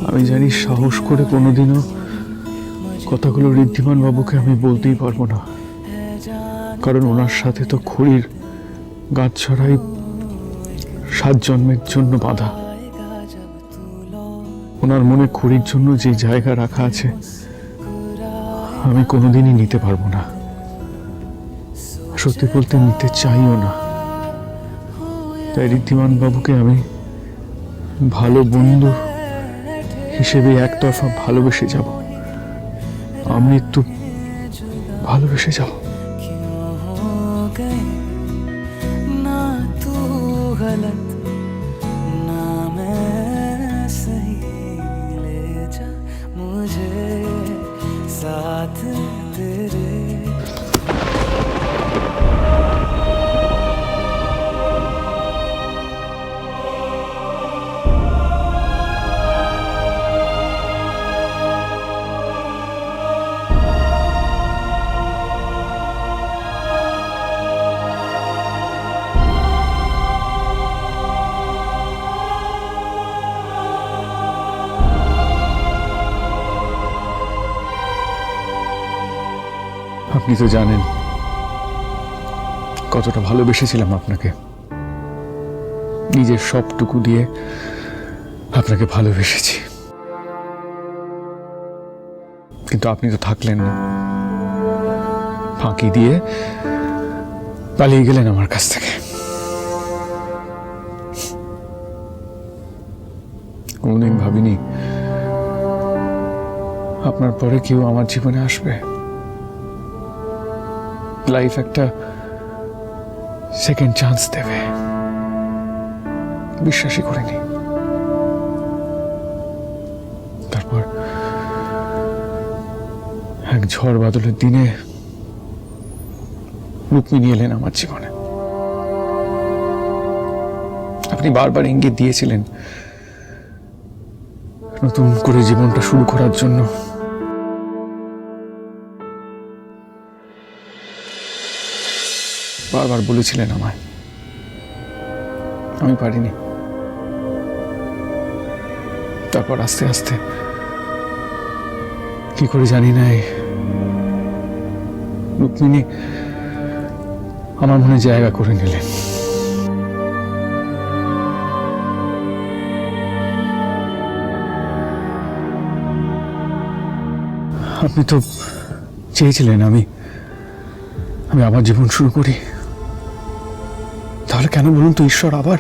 আমি জানি সাহস করে কোনোদিনও কথাগুলো ঋদ্ধিমান বাবুকে আমি বলতেই পারবো না, কারণ ওনার সাথে তো খড়ির গাছ ছড়াই 7 জন্মের জন্য বাঁধা। ওনার মনে খড়ির জন্য যে জায়গা রাখা আছে আমি কোনোদিনই নিতে পারবো না, সত্যি বলতে নিতে চাইও না। তাই ঋদ্ধিমান বাবুকে আমি ভালো বন্ধু হিসেবে একতরফা ভালোবেসে যাব, আমি একটু ভালোবেসে যাব। ना तू गलत ना मैं सही, ले जा मुझे साथ तेरे। আপনি তো জানেন কতটা ভালোবেসেছিলাম আপনাকে, নিজের সবটুকু দিয়ে আপনাকে ভালোবেসেছি, কিন্তু আপনি তো থাকলেন না, ফাঁকি দিয়ে পালিয়ে গেলেন আমার কাছ থেকে। কোনোদিন ভাবিনি আপনার পরে কেউ আমার জীবনে আসবে, লাইফ একটা সেকেন্ড চান্স দেবে, বিশ্বাসই করিনি। তারপর এক ঝড় বাদলের দিনে রুক্মিণী এলেন আমার জীবনে। আপনি বারবার ইঙ্গিত দিয়েছিলেন নতুন করে জীবনটা শুরু করার জন্য, বারবার বলেছিলেন আমায়, আমি পারিনি। তারপর আস্তে আস্তে কি করে জানি না রুক্মিণী আমার মনে জায়গা করে নিলেন। আপনি তো চেয়েছিলেন আমি আবার জীবন শুরু করি, তাহলে কেন বলুন তো ঈশ্বর আবার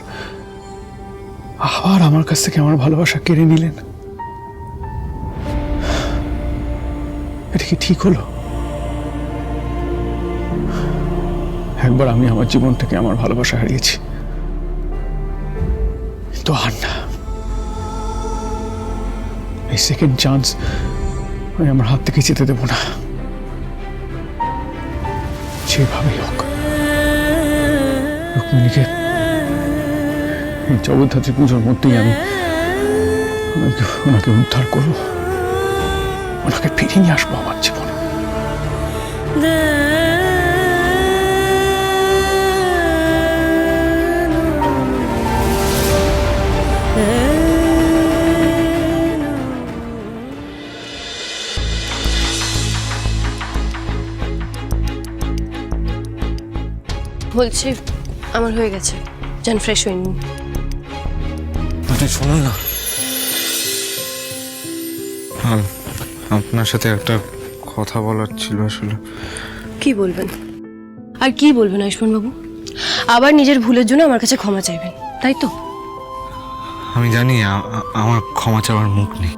আমার কাছ থেকে আমার ভালোবাসা কেড়ে নিলেন? এটা কি ঠিক হলো? একবার আমি আমার জীবন থেকে আমার ভালোবাসা হারিয়েছি, তো আর না। এই সেকেন্ড চান্স আমি আমার হাত থেকে যেতে দেব না, যেভাবেই হোক রুক্মিণীকে এই জগদ্ধাত্রী পুজোর মধ্যেই আমি ওনাকে উদ্ধার করবো, ওনাকে ফিরিয়ে নিয়ে আসবো আমার জীবনে। বলছি আমার হয়ে গেছে, যান ফ্রেশ হয়ে নিন। শুনুন না, আপনার সাথে একটা কথা বলার ছিল আসলে। কি বলবেন? আর কি বলবেন আয়ুষ্মান বাবু? আবার নিজের ভুলের জন্য আমার কাছে ক্ষমা চাইবেন, তাই তো? আমি জানি আমার ক্ষমা চাওয়ার মুখ নেই,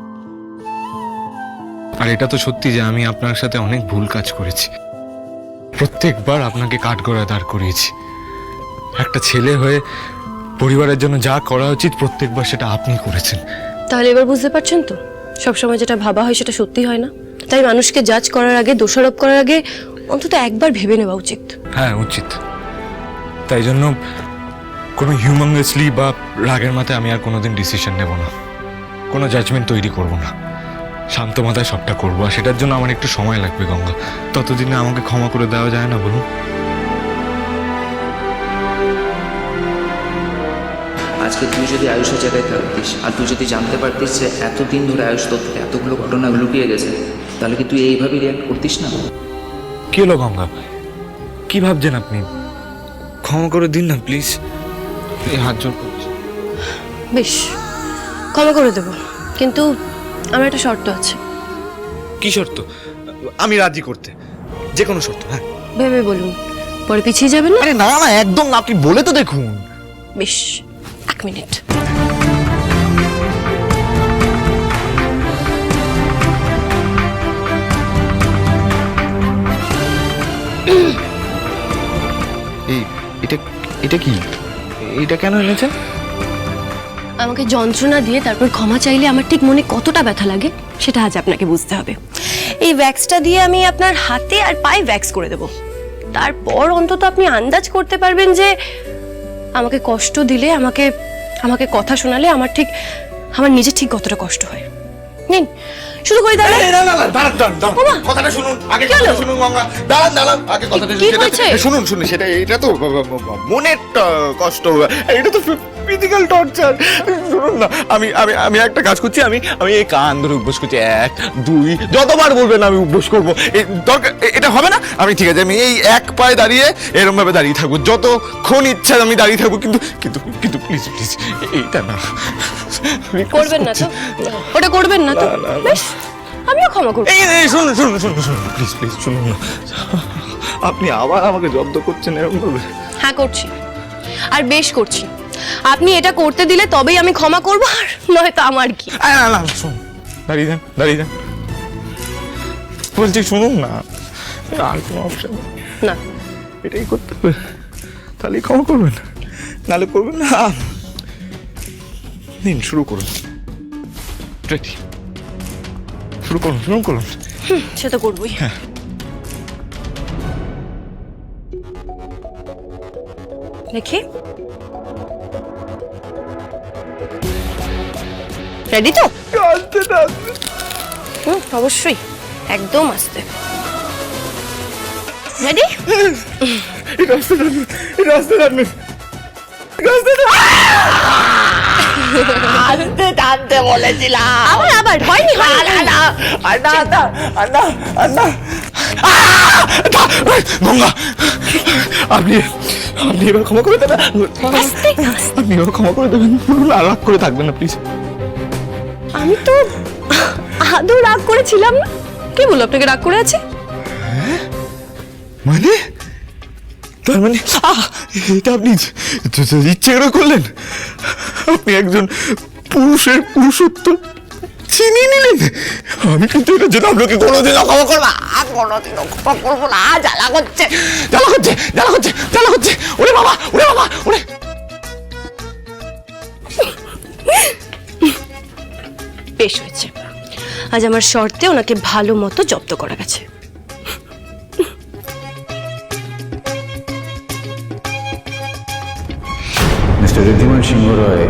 আর এটা তো সত্যি যে আমি আপনার সাথে অনেক ভুল কাজ করেছি। প্রত্যেকবার আপনাকে কাঠগড়ায় দাঁড় করিয়েছি। একটা ছেলে হয়ে পরিবারের জন্য যা করা উচিত প্রত্যেকবার সেটা আপনি করেছেন। তাহলে এবার বুঝতে পারছেন তো, সবসময় যেটা ভাবা হয় সেটা সত্যি হয় না। তাই মানুষকে জাজ করার আগে, দোষারোপ করার আগে অন্তত একবার ভেবে নেওয়া উচিত। হ্যাঁ, উচিত। তাই জন্য কোনো হিউম্যানলেসলি বা রাগের মাথায় আমি আর কোনোদিন ডিসিশন নেব না, কোনো জাজমেন্ট তৈরি করব না, শান্ত মাথায় সবটা করবো। আর সেটার জন্য আমার একটু সময় লাগবে গঙ্গা। ততদিনে আমাকে ক্ষমা করে দেওয়া যায় না বলুন? আজকে তুই যদি আয়ুষের জায়গায় থাকতিস আর তুই যদি জানতে পারতিস যে এতদিন ধরে আয়ুষ তোর থেকে এতগুলো ঘটনা লুকিয়ে গেছে, তাহলে কি তুই এইভাবেই রিয়াক্ট করতিস না? কি হলো গঙ্গা, কি ভাবছেন আপনি? ক্ষমা করে দিন না প্লিজ, এই হাত জোর করছি। বেশ, ক্ষমা করে দেবো, কিন্তু আমার একটা শর্ত আছে। কি শর্ত? আমি রাজি করতে, যে কোনো শর্ত। হ্যাঁ, ভেবে বলুন, পরে পিছিয়ে যাবেন না। আরে না না, একদম না, আপনি বলে তো দেখুন। বেশ, 1 মিনিট। এটা এটা কি? এটা কেন এনেছেন? আমাকে যন্ত্রণা দিয়ে তারপর ক্ষমা চাইলে আমার ঠিক মনে কতটা ব্যথা লাগে সেটা আজ আপনাকে বুঝতে হবে। এই ভ্যাক্সটা দিয়ে আমি আপনার হাতে আর পায়ে ভ্যাক্স করে দেব। তারপর অন্তত আপনি আন্দাজ করতে পারবেন যে আমাকে কষ্ট দিলে, আমাকে কথা শোনালে আমার নিজের ঠিক কতটা কষ্ট হয়। নিন, শুরু করে দাঁড়ান। কথাটা শুনুন, আগে কি হলো? কথাটা শুনুন গঙ্গা। দাঁড়ান, আগে কথাটা কি শুনুন। হয়েছে? শুনুন, সেটা এটা তো মনের কষ্ট, এটা তো ফিজিক্যাল টর্চার। শুনুন না, আমি একটা কাজ করছি, আমি এই কান ধরে উপোস করছি, 1 2 যতবার বলবেন আমি উপোস করবো। দরকার এটা হবে না, আমি ঠিক আছে, আমি এই এক পায়ে দাঁড়িয়ে এরকম ভাবে দাঁড়িয়ে থাকবো, যতক্ষণ ইচ্ছা আমি দাঁড়িয়ে থাকবো, কিন্তু প্লিজ এইটা না, করবেন না তো? ওটা করবেন না তো? বেশ, আমিও ক্ষমা করব। এই শুনুন প্লিজ শুনুন না, আপনি আবার আমাকে জব্দ করছেন এরকম ভাবে? হ্যাঁ, করছি, আর বেশ করছি। আপনি এটা করতে দিলে তবেই আমি ক্ষমা করব, আর নয়তো আমার কি। না শুনুন, দাঁড়িয়ে যান বলছি, শুনুন না, আর কোনো অপশন না, এটাই করতে হবে, তাহলেই ক্ষমা করবেন, নাহলে করবেন না। নিন, শুরু করুন, রেডি, শুরু করুন। সে তো করবই। দেখি, রেডি তো? অবশ্যই, একদম আস্তে। রেডি? আস্তে টানতে বলেছিলাম। আবার হয়নি। গঙ্গা, আপনি এবার ক্ষমা করে দেবেন, আপনি এবার ক্ষমা করে দেবেন, আর রাগ করে থাকবেন না প্লিজ। আমি তো আদৌ রাগ করেছিলাম না। কি বললো, আপনাকে রাগ করে আছে? মানে তার মানে এটা আপনি ইচ্ছে করে করলেন? আপনি একজন পুরুষের পুরুষত্ব চিনিয়ে নিলেন। আমি কিন্তু এটার জন্য আপনাকে কোনোদিনও ক্ষমা করবো না, কোনোদিনও ক্ষমা করবো না। জ্বালা করছে। ওরে বাবা ওরে। বেশ হয়েছে, আজ আমার শর্তে ওনাকে ভালো মতো জব্দ করা গেছে। মিস্টার ঋদ্ধিমান সিংহ রায়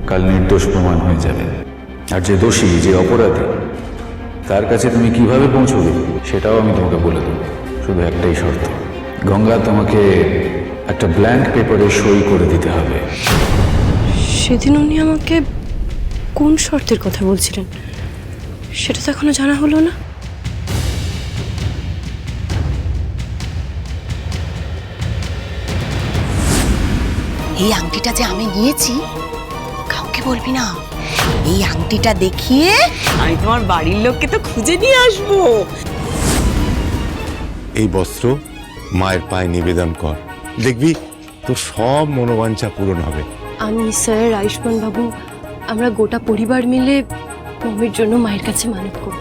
কাল নির্দোষ প্রমাণ হয়ে যাবেন, আর যে দোষী, যে অপরাধী, তার কাছে তুমি কিভাবে পৌঁছবে সেটাও আমি তোমাকে বলে দেবো। শুধু একটাই শর্ত, গঙ্গা, তোমাকে একটা ব্ল্যাঙ্ক পেপারে সই করে দিতে হবে। সেদিন উনি আমাকে কোন শর্তের কথা বলছিলেন সেটা তো এখনো জানা হলো না। এই আংটিটা যে আমি নিয়েছি, কাউকে বলবি না। এই আংটিটা দেখিয়ে আমি তোমার বাড়ির লোককে তো খুঁজে নিয়ে আসবো। এই বস্ত্র মায়ের পায়ে নিবেদন কর, দেখবি তোর সব মনোবাঞ্ছা পূরণ হবে। আমি, স্যার, আয়ুষ্মান বাবু, আমরা গোটা পরিবার মিলে মমের জন্য মায়ের কাছে মানত করব।